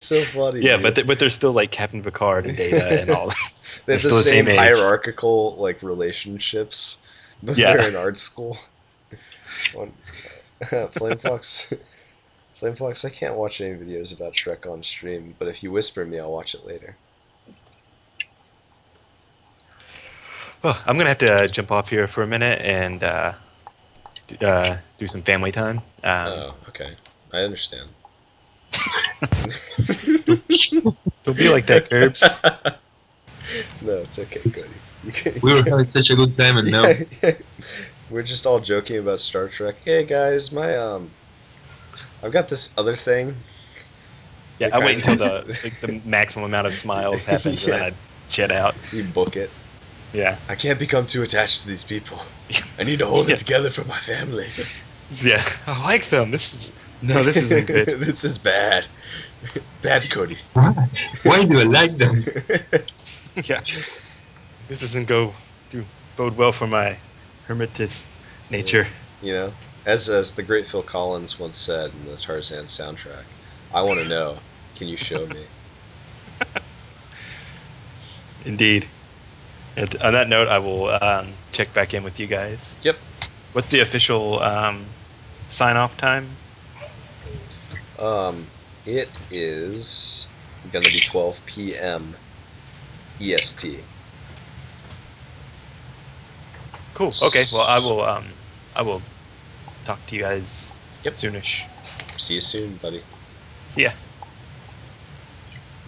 So funny, Yeah, dude. but they're still like Captain Picard and Data and all. They They're have the still the same same age. hierarchical like relationships, but Yeah. they're in art school. One, FlameFoxx, FlameFoxx. I can't watch any videos about Shrek on stream, but if you whisper me, I'll watch it later. Well, I'm gonna have to jump off here for a minute and do some family time. Oh, okay. I understand. Don't, don't be like that, Curbs. No, it's okay, Cody. We were having such a good time, and now Yeah, yeah. We're just all joking about Star Trek. Hey guys, I've got this other thing. Yeah, We're I wait kind until of the maximum amount of smiles happens and then yeah. I jet out. You book it. Yeah. I can't become too attached to these people. I need to hold Yeah. it together for my family. Yeah. I like them. This isn't good. This is bad. Bad Cody. why do I like them? Yeah. This doesn't bode well for my hermitist nature. You know, as the great Phil Collins once said in the Tarzan soundtrack, I want to know. Can you show me? Indeed. And on that note, I will check back in with you guys. Yep. What's the official sign-off time? It is gonna be 12 p.m. EST. Cool. Okay. Well, I will talk to you guys soonish. See you soon, buddy. See ya.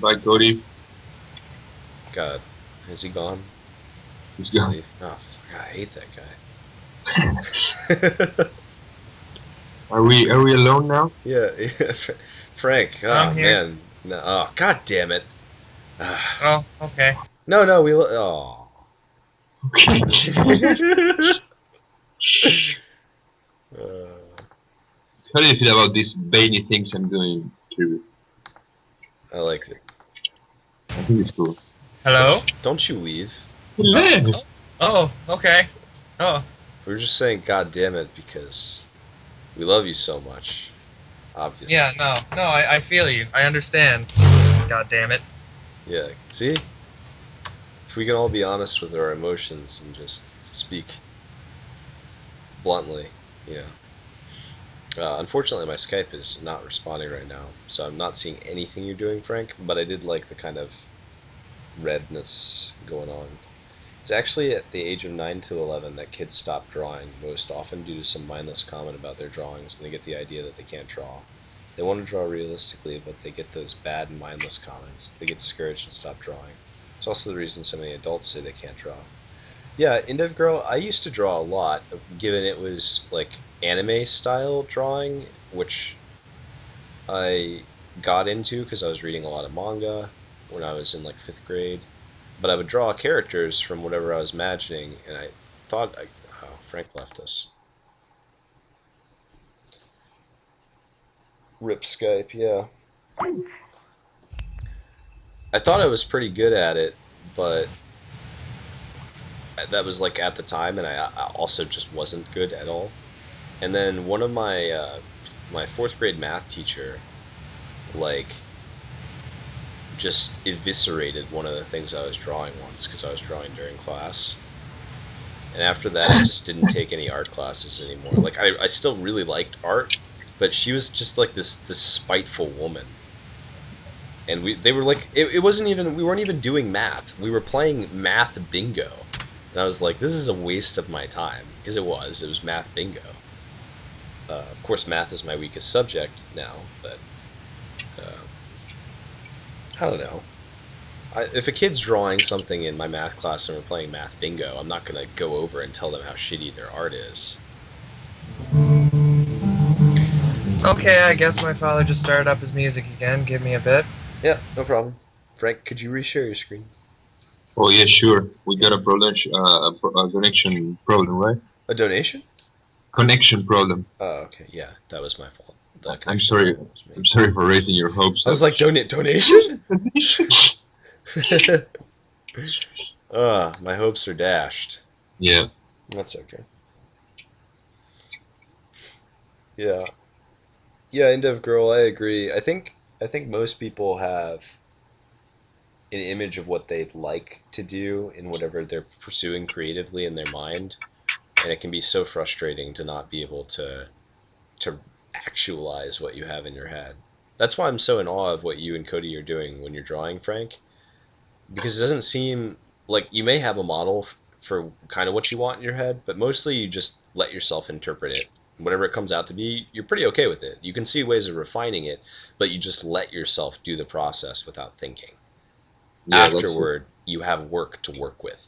Bye, Cody. God, is he gone? He's gone. Leave? Oh, fuck, I hate that guy. Are we alone now? Yeah, yeah. Frank. Oh I'm here. man. No, oh, God damn it. Oh, okay. No, we. Oh. How do you feel about these veiny things I'm doing, Kirby? I like it. I think it's cool. Hello? Don't you leave. Oh, okay. Oh, We were just saying, God damn it, because we love you so much. Obviously. yeah, no, I feel you. I understand. God damn it. Yeah. See? If we can all be honest with our emotions and just speak bluntly, you know. Unfortunately, my Skype is not responding right now, so I'm not seeing anything you're doing, Frank, but I did like the kind of redness going on. It's actually at the age of 9 to 11 that kids stop drawing most often due to some mindless comment about their drawings, and they get the idea that they can't draw. They want to draw realistically, but they get those bad, mindless comments. They get discouraged and stop drawing. It's also the reason so many adults say they can't draw. Yeah, Indev Girl, I used to draw a lot, given it was like anime style drawing, which I got into because I was reading a lot of manga when I was in like 5th grade. But I would draw characters from whatever I was imagining, and I thought, oh, Frank left us. Rip Skype, yeah. I thought I was pretty good at it, but that was like at the time, and I also just wasn't good at all. And then one of my my 4th grade math teacher, like, just eviscerated one of the things I was drawing once because I was drawing during class. And after that, I just didn't take any art classes anymore. Like, I still really liked art, but she was just like this spiteful woman. And they were like, it wasn't even, we weren't even doing math. We were playing math bingo. And I was like, this is a waste of my time. Because it was math bingo. Of course, math is my weakest subject now, but I don't know. If a kid's drawing something in my math class and we're playing math bingo, I'm not going to go over and tell them how shitty their art is. Okay, I guess my father just started up his music again. Give me a bit. Yeah, no problem. Frank, could you reshare your screen? Oh yeah, sure. We got a problem, a connection problem, right? A donation? Connection problem. Oh, okay. Yeah, that was my fault. I'm sorry. I'm sorry for raising your hopes. I was like, donation? My hopes are dashed. Yeah. That's okay. Yeah. Yeah, Indev Girl, I agree. I think I think most people have an image of what they'd like to do in whatever they're pursuing creatively in their mind, and it can be so frustrating to not be able to actualize what you have in your head. That's why I'm so in awe of what you and Cody are doing when you're drawing, Frank, because it doesn't seem like you may have a model for kind of what you want in your head, but mostly you just let yourself interpret it. Whatever it comes out to be, you're pretty okay with it. You can see ways of refining it, but you just let yourself do the process without thinking. Yeah, Afterward, you have work to work with.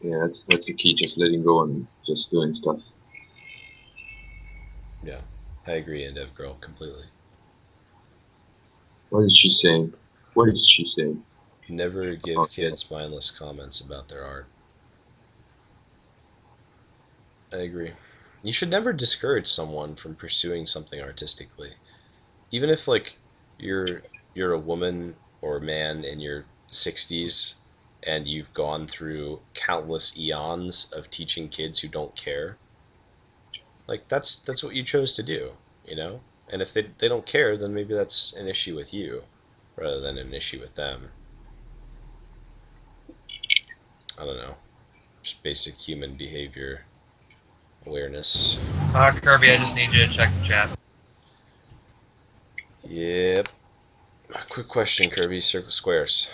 that's the key. Just letting go and just doing stuff. Yeah, I agree, Endev Girl, completely. What is she saying? What is she saying? Never give Okay. kids mindless comments about their art. I agree. You should never discourage someone from pursuing something artistically. Even if like you're you're a woman or a man in your 60s and you've gone through countless eons of teaching kids who don't care. Like that's what you chose to do, you know? And if they don't care, then maybe that's an issue with you rather than an issue with them. I don't know. Just basic human behavior awareness. Kirby, I just need you to check the chat. Yep. Quick question, Kirby. Circle squares.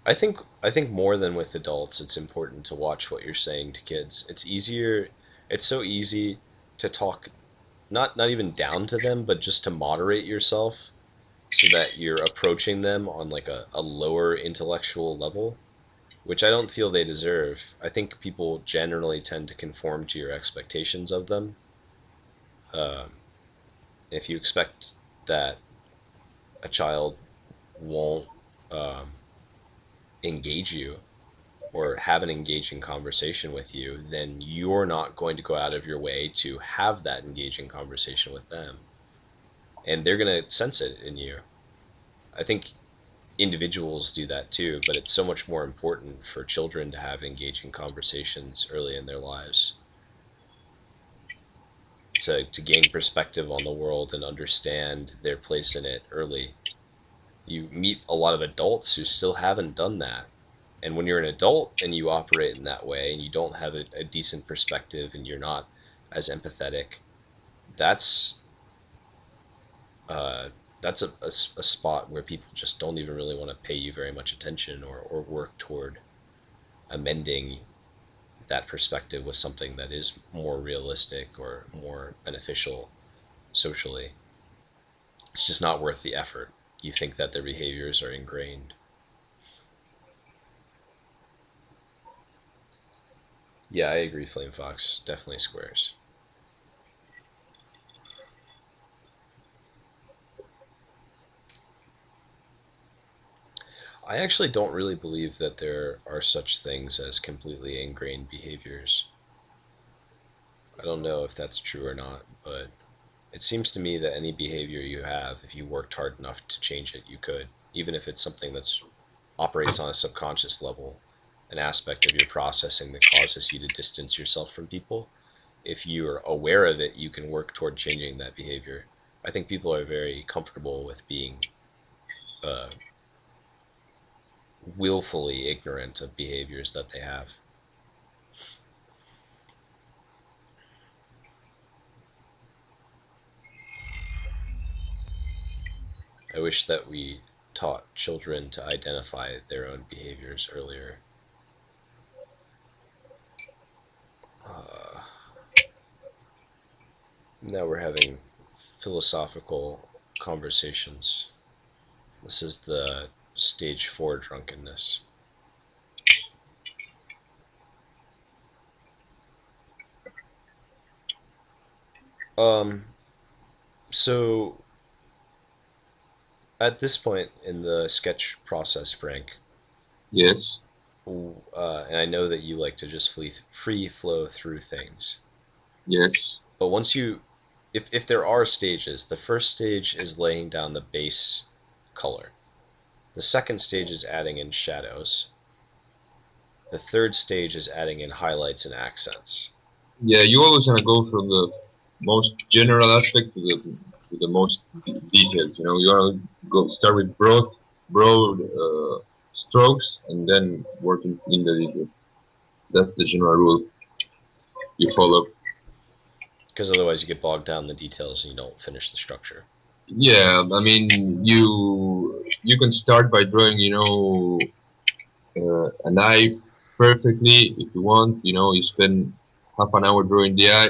I think more than with adults, it's important to watch what you're saying to kids. It's easier. It's so easy to talk, not even down to them, but just to moderate yourself so that you're approaching them on like a lower intellectual level, which I don't feel they deserve. I think people generally tend to conform to your expectations of them. Um, if you expect that a child won't um, engage you or have an engaging conversation with you, then you're not going to go out of your way to have that engaging conversation with them. And they're going to sense it in you. I think individuals do that too, but it's so much more important for children to have engaging conversations early in their lives to gain perspective on the world and understand their place in it early. You meet a lot of adults who still haven't done that. And when you're an adult and you operate in that way and you don't have a decent perspective and you're not as empathetic, that's uh, that's a spot where people just don't even really want to pay you very much attention or work toward amending that perspective with something that is more realistic or more beneficial socially. It's just not worth the effort. You think that their behaviors are ingrained. Yeah, I agree, FlameFoxx. Definitely squares. I actually don't really believe that there are such things as completely ingrained behaviors. I don't know if that's true or not, but it seems to me that any behavior you have, if you worked hard enough to change it, you could. Even if it's something that's operates on a subconscious level, an aspect of your processing that causes you to distance yourself from people. If you're aware of it, you can work toward changing that behavior. I think people are very comfortable with being uh, willfully ignorant of behaviors that they have. I wish that we taught children to identify their own behaviors earlier. Uh, Now we're having philosophical conversations. This is the stage 4 drunkenness. Um, so at this point in the sketch process, Frank, Yes. and I know that you like to just free flow through things. Yes. But once you, if there are stages, the first stage is laying down the base color. The second stage is adding in shadows. The third stage is adding in highlights and accents. Yeah, you always want to go from the most general aspect to the most detailed. You know, you want to go start with broad strokes and then working in the details. That's the general rule you follow. Because otherwise you get bogged down in the details and you don't finish the structure. Yeah, I mean, you can start by drawing, an eye perfectly if you want. You know, you spend half an hour drawing the eye,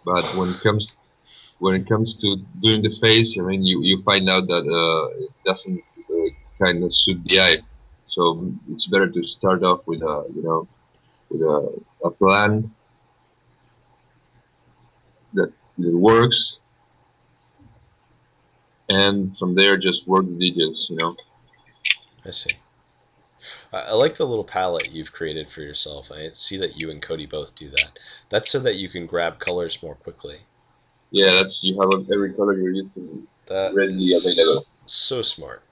but when it comes to doing the face, I mean, you find out that it doesn't kind of suit the eye. So it's better to start off with a plan that works, and from there just work the details. You know. I see. I like the little palette you've created for yourself. I see that you and Cody both do that. That's so that you can grab colors more quickly. Yeah, that's you have every color you're using That readily is available. so smart.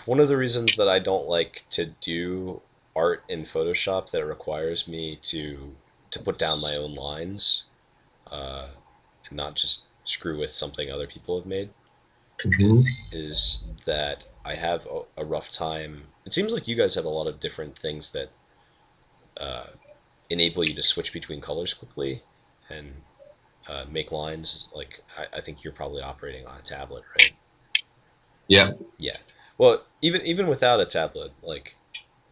One of the reasons that I don't like to do art in Photoshop that requires me to put down my own lines, uh, and not just screw with something other people have made, Hmm. is that I have a rough time. It seems like you guys have a lot of different things that uh, enable you to switch between colors quickly and make lines. Like I think you're probably operating on a tablet, right? Yeah. Yeah. Well, even without a tablet, like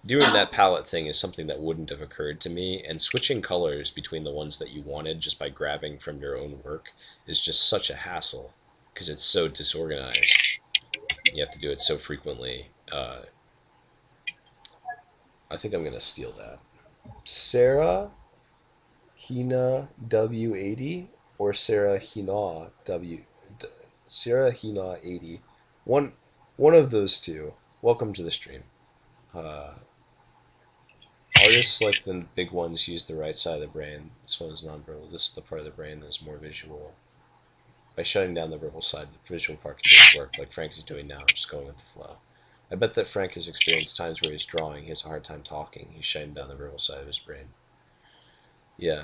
doing that palette thing is something that wouldn't have occurred to me, and switching colors between the ones that you wanted just by grabbing from your own work is just such a hassle because it's so disorganized. You have to do it so frequently. I think I'm gonna steal that. Sarah Hina W80 or Sarah Hina Sarah Hina 80. One of those two. Welcome to the stream. Uh, Artists like the big ones use the right side of the brain. This one is nonverbal. This is the part of the brain that is more visual. By shutting down the verbal side, the visual part can do work, like Frank is doing now, just going with the flow. I bet that Frank has experienced times where he's drawing, he has a hard time talking. He's shutting down the verbal side of his brain. Yeah.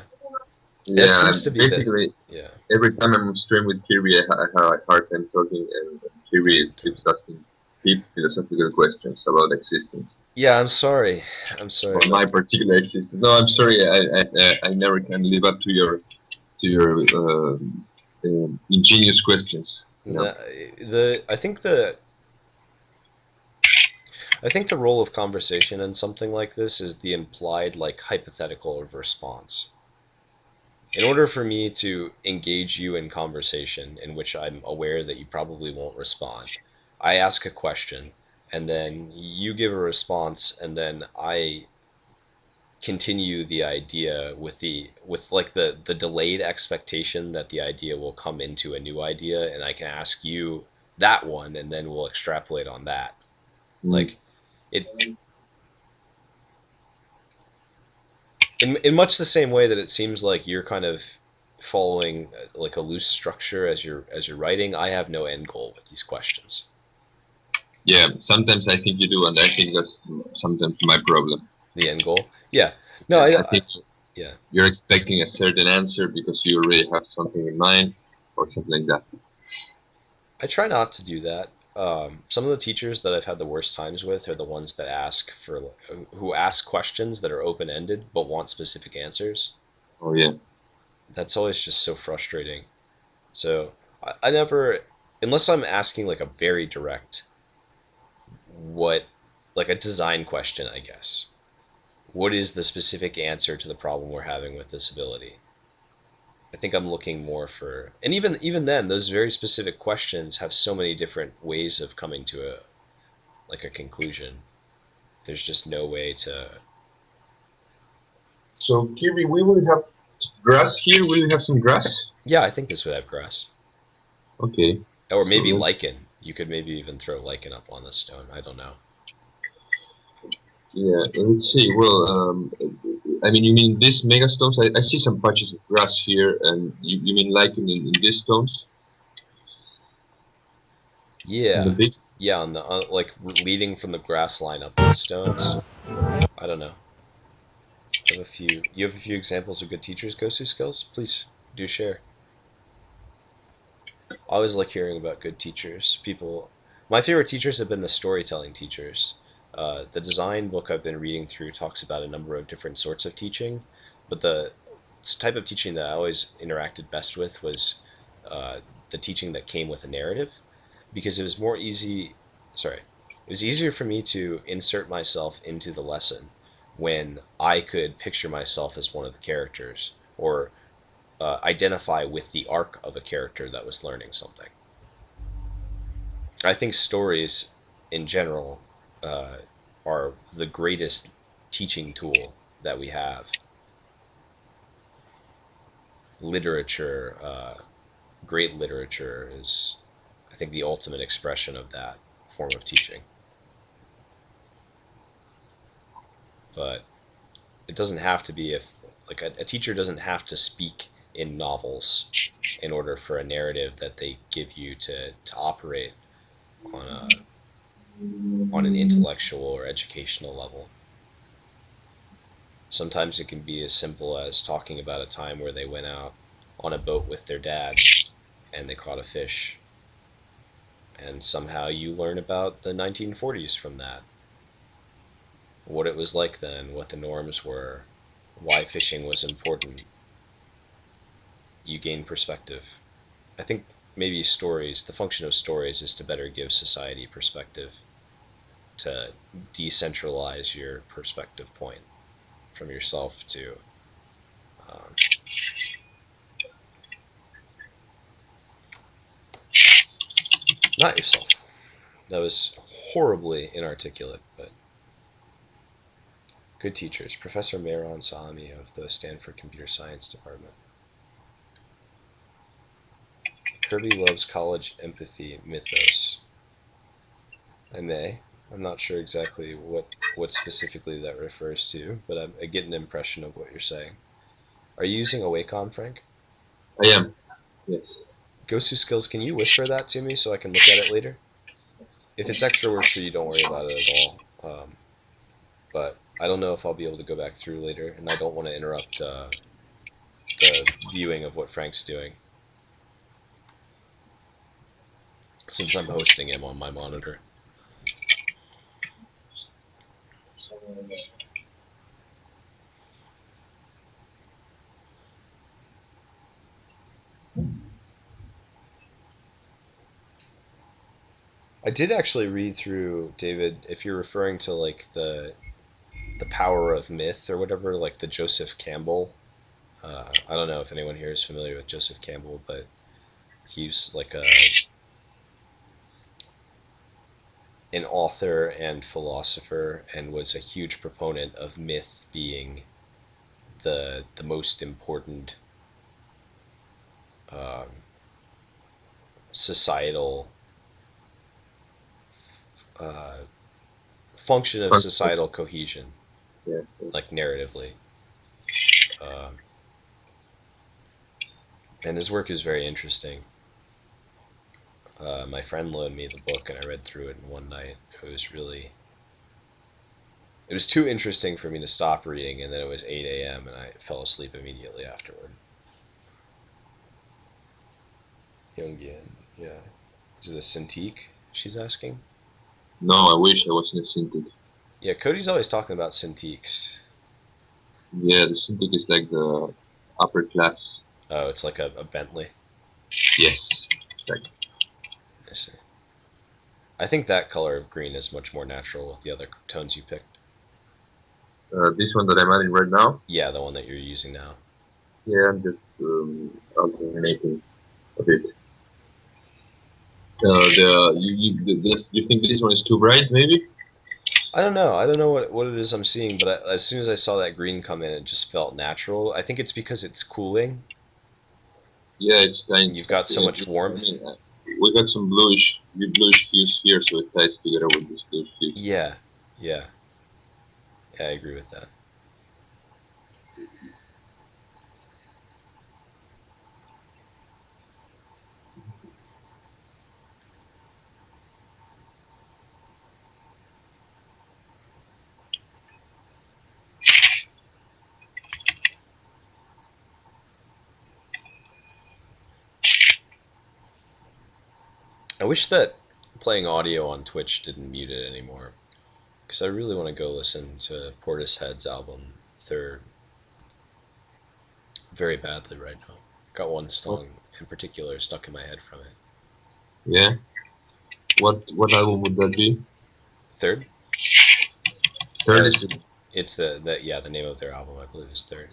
That Yeah, seems to be the. basically Yeah. every time I'm streaming with Kirby, I have a hard time talking, and Kirby keeps asking deep philosophical questions about existence, Yeah, I'm sorry. I'm or sorry my about. particular existence. No, I'm sorry, I never can live up to your ingenious questions. You know. I think the role of conversation in something like this is the implied, like, hypothetical of response. In order for me to engage you in conversation in which I'm aware that you probably won't respond, I ask a question, and then you give a response, and then I continue the idea with like the delayed expectation that the idea will come into a new idea, and I can ask you that one, and then we'll extrapolate on that. Mm. Like it in much the same way that it seems like you're kind of following like a loose structure as you're writing. I have no end goal with these questions. Yeah, sometimes I think you do, and I think that's sometimes my problem. The end goal, yeah. No, I think yeah. you're expecting a certain answer because you already have something in mind, or something like that. I try not to do that. Some of the teachers that I've had the worst times with are the ones that who ask questions that are open ended but want specific answers. Oh yeah. That's always just so frustrating. So I never, unless I'm asking like a very direct, what, like a design question, I guess. What is the specific answer to the problem we're having with disability? I think I'm looking more for, and even then, those very specific questions have so many different ways of coming to a conclusion. There's just no way to. So Kirby, we will have grass here. Will we have some grass? Yeah, I think this would have grass, Okay. or maybe So lichen. You could maybe even throw lichen up on the stone. I don't know. yeah, let's see. Well, I mean, you mean these mega stones? I see some patches of grass here, and you mean lichen in these stones? On the Yeah, beach. yeah, on the like leading from the grass line up to the stones. I don't know. I have a few. You have a few examples of good teachers, Gosu skills. Please do share. I always like hearing about good teachers. People, my favorite teachers have been the storytelling teachers. The design book I've been reading through talks about a number of different sorts of teaching, but the type of teaching that I always interacted best with was the teaching that came with a narrative, because it was more easy. Sorry, it was easier for me to insert myself into the lesson when I could picture myself as one of the characters, or identify with the arc of a character that was learning something. I think stories, in general, uh, are the greatest teaching tool that we have. Literature, great literature, is, I think, the ultimate expression of that form of teaching. But it doesn't have to be, if like a teacher doesn't have to speak in novels in order for a narrative that they give you to operate on an intellectual or educational level. Sometimes it can be as simple as talking about a time where they went out on a boat with their dad and they caught a fish, and somehow you learn about the 1940s from that. What it was like then, what the norms were, why fishing was important. You gain perspective. I think maybe stories, the function of stories is to better give society perspective, to decentralize your perspective point from yourself to um, not yourself. That was horribly inarticulate, but good teachers. Professor Mehran Salami of the Stanford Computer Science Department. Kirby loves college empathy mythos. I may. I'm not sure exactly what specifically that refers to, but I get an impression of what you're saying. Are you using a Wacom, Frank? I am. Yes. Gosu Skills, can you whisper that to me so I can look at it later? If it's extra work for you, don't worry about it at all. But I don't know if I'll be able to go back through later, and I don't want to interrupt the viewing of what Frank's doing, since I'm hosting him on my monitor. I did actually read through, David, if you're referring to like the power of myth or whatever, like the Joseph Campbell. I don't know if anyone here is familiar with Joseph Campbell, but he's like an author and philosopher, and was a huge proponent of myth being the most important um, societal uh, function of societal cohesion, Yeah. like narratively. Um, and his work is very interesting. My friend loaned me the book, and I read through it in one night. It was too interesting for me to stop reading, and then it was 8 a.m. and I fell asleep immediately afterward. Jungian, yeah. Is it a Cintiq? She's asking. No, I wish I was in a Cintiq. Yeah, Cody's always talking about Cintiqs. Yeah, the Cintiq is like the upper class. Oh, it's like a Bentley. Yes. Exactly. I see. I think that color of green is much more natural with the other tones you picked. This one that I'm adding right now. Yeah, the one that you're using now. Yeah, I'm just alternating a bit. You think this one is too bright? Maybe. I don't know. I don't know what it is I'm seeing, but as soon as I saw that green come in, it just felt natural. I think it's because it's cooling. Yeah, it's kind. And you've got so much I warmth. mean, we got some bluish hues here, so it ties together with this bluish hues. Yeah, yeah, yeah. I agree with that. I wish that playing audio on Twitch didn't mute it anymore, because I really want to go listen to Portishead's album Third very badly right now. Got one Oh, song in particular stuck in my head from it. yeah. What album would that be? Third? Yeah, Third is it's the name of their album I believe is Third.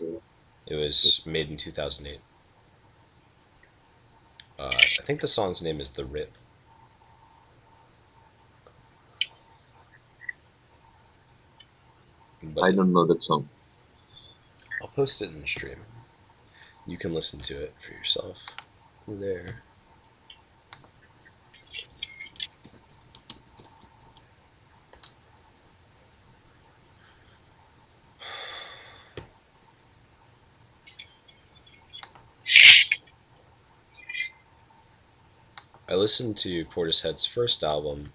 It was made in 2008. I think the song's name is The Rip. I But don't know that song. I'll post it in the stream. You can listen to it for yourself. There. I listened to Portishead's first album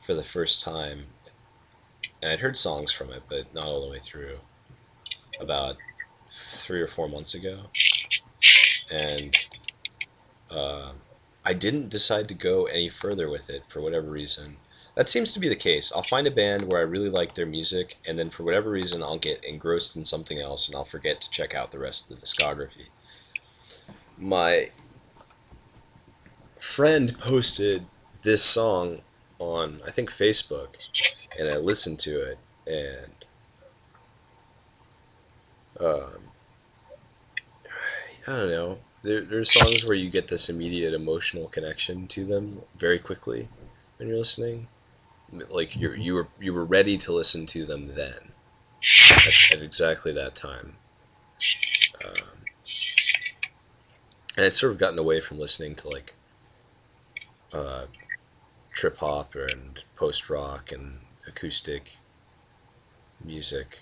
for the first time, and I'd heard songs from it, but not all the way through, about 3 or 4 months ago. And I didn't decide to go any further with it for whatever reason. That seems to be the case. I'll find a band where I really like their music, and then for whatever reason, I'll get engrossed in something else, and I'll forget to check out the rest of the discography. My friend posted this song on, I think, Facebook, and I listened to it, and um, I don't know. There's songs where you get this immediate emotional connection to them very quickly when you're listening. Like you were ready to listen to them then, at exactly that time. Um, and I'd sort of gotten away from listening to like uh, trip hop and post rock and acoustic music,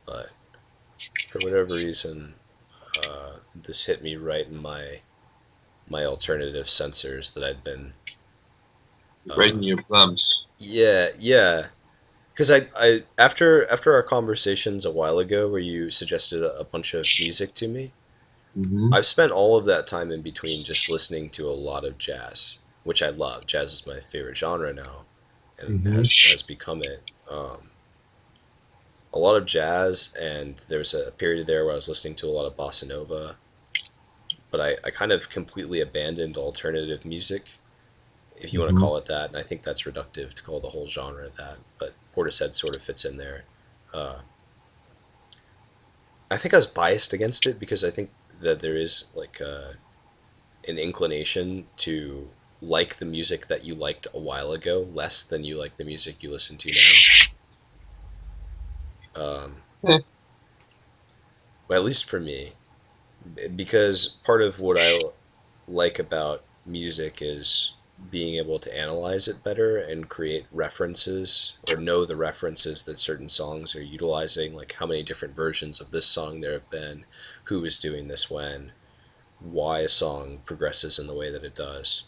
but for whatever reason, this hit me right in my alternative sensors that I'd been. Right in your plums. Yeah. Because I after our conversations a while ago, where you suggested a bunch of music to me, Mm-hmm. I've spent all of that time in between just listening to a lot of jazz, which I love. Jazz is my favorite genre now, and Mm-hmm. has become it. A lot of jazz, and there was a period there where I was listening to a lot of bossa nova, but I kind of completely abandoned alternative music, if you want to Mm-hmm. call it that, and I think that's reductive to call the whole genre that, but Portishead sort of fits in there. Uh, I think I was biased against it because I think that there is like an inclination to like the music that you liked a while ago less than you like the music you listen to now. Yeah. Well, at least for me, because part of what I like about music is being able to analyze it better and create references or know the references that certain songs are utilizing, like how many different versions of this song there have been, who is doing this when, why a song progresses in the way that it does.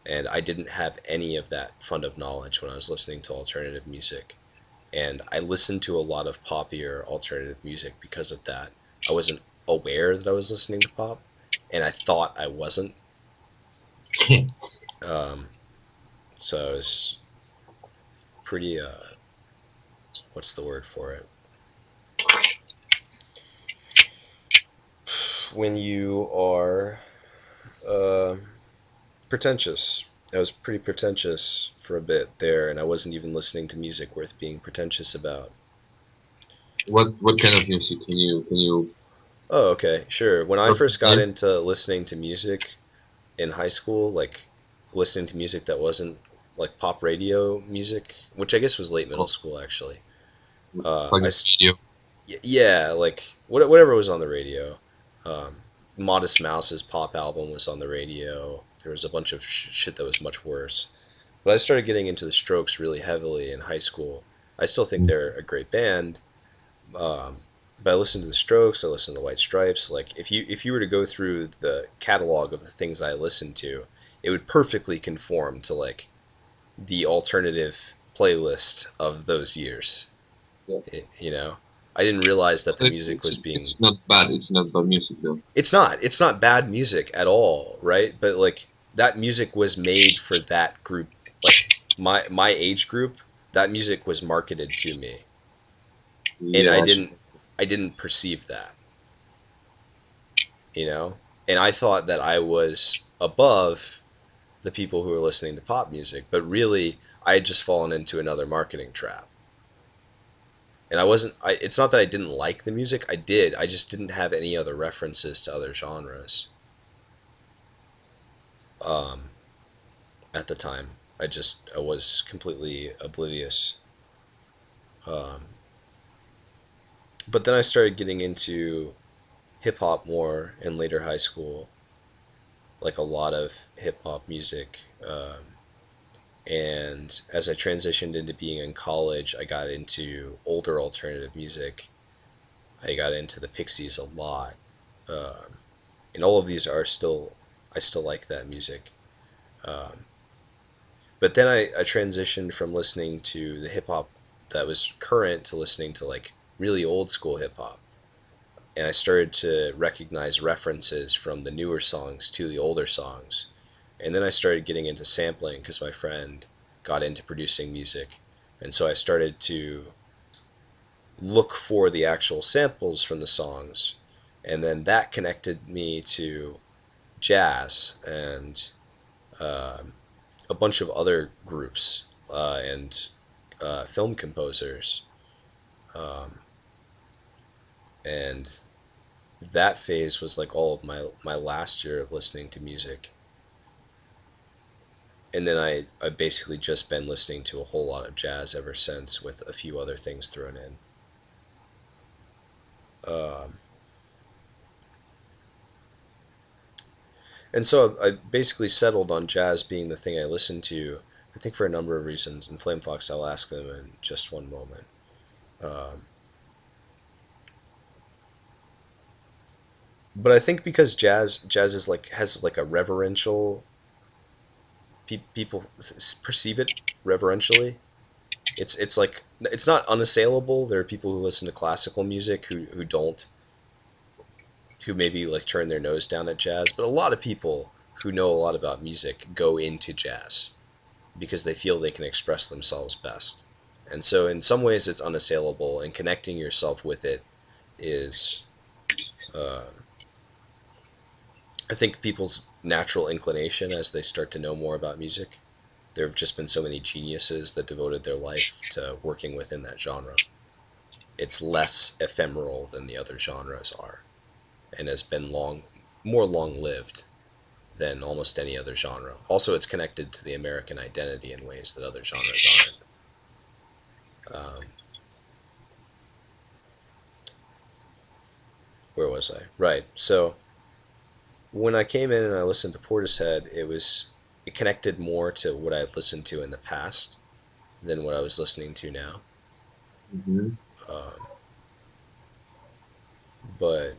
And I didn't have any of that fund of knowledge when I was listening to alternative music. And I listened to a lot of poppier alternative music because of that. I wasn't aware that I was listening to pop, and I thought I wasn't. Um, so I was pretty, what's the word for it? When you are uh, pretentious. I was pretty pretentious for a bit there, and I wasn't even listening to music worth being pretentious about. What kind of music can you Oh, okay, sure. When I first got names? into listening to music in high school, like listening to music that wasn't like pop radio music, which I guess was late middle Oh, school actually. like I a video. yeah, like whatever was on the radio. Um, Modest Mouse's pop album was on the radio. There was a bunch of shit that was much worse. But I started getting into the Strokes really heavily in high school. I still think they're a great band, um, but I listened to the Strokes. I listened to the White Stripes. Like if you were to go through the catalog of the things I listened to, it would perfectly conform to like the alternative playlist of those years. Yeah. You know. I didn't realize that the music was being. It's not bad. It's not bad music though. It's not. It's not bad music at all, right? But like that music was made for that group, like my age group. That music was marketed to me, and Yeah. I didn't perceive that, you know. And I thought that I was above the people who were listening to pop music, but really I had just fallen into another marketing trap. And I wasn't. It's not that I didn't like the music. I did. I just didn't have any other references to other genres. Um, at the time, I was completely oblivious. Um, but then I started getting into hip hop more in later high school, like a lot of hip hop music. And as I transitioned into being in college, I got into older alternative music. I got into the Pixies a lot. And all of these are still, I still like that music. Um, but then I transitioned from listening to the hip hop that was current to listening to like really old school hip hop. And I started to recognize references from the newer songs to the older songs. And then I started getting into sampling because my friend got into producing music. And so I started to look for the actual samples from the songs. And then that connected me to jazz and a bunch of other groups and film composers. Um, and that phase was like all of my last year of listening to music. And then I basically just been listening to a whole lot of jazz ever since, with a few other things thrown in. Um, and so I basically settled on jazz being the thing I listen to, I think for a number of reasons. And FlameFoxx, I'll ask them in just one moment. Um, but I think because jazz is like has like a reverential, people perceive it reverentially. It's like it's not unassailable. There are people who listen to classical music who don't, who maybe like turn their nose down at jazz, but a lot of people who know a lot about music go into jazz because they feel they can express themselves best. And so in some ways it's unassailable, and connecting yourself with it is uh, I think people's natural inclination as they start to know more about music. There have just been so many geniuses that devoted their life to working within that genre. It's less ephemeral than the other genres are, and has been more long-lived than almost any other genre. Also, it's connected to the American identity in ways that other genres aren't. Where was I? Right. So when I came in and I listened to Portishead, it connected more to what I had listened to in the past than what I was listening to now. Mm-hmm. Um, but